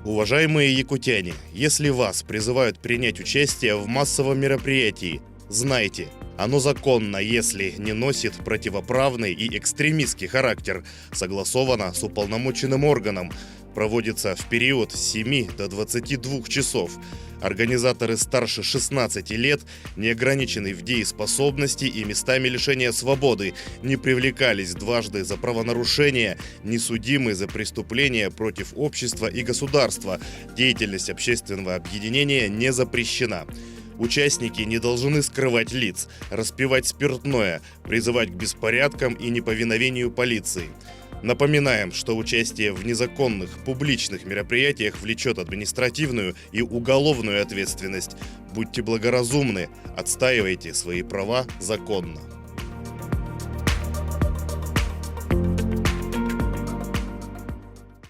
Уважаемые якутяне, если вас призывают принять участие в массовом мероприятии, знайте, оно законно, если не носит противоправный и экстремистский характер, согласовано с уполномоченным органом, проводится в период с 7 до 22 часов. Организаторы старше 16 лет не ограничены в дееспособности и местами лишения свободы, не привлекались дважды за правонарушения, не судимы за преступления против общества и государства. Деятельность общественного объединения не запрещена. Участники не должны скрывать лиц, распивать спиртное, призывать к беспорядкам и неповиновению полиции. Напоминаем, что участие в незаконных публичных мероприятиях влечет административную и уголовную ответственность. Будьте благоразумны, отстаивайте свои права законно.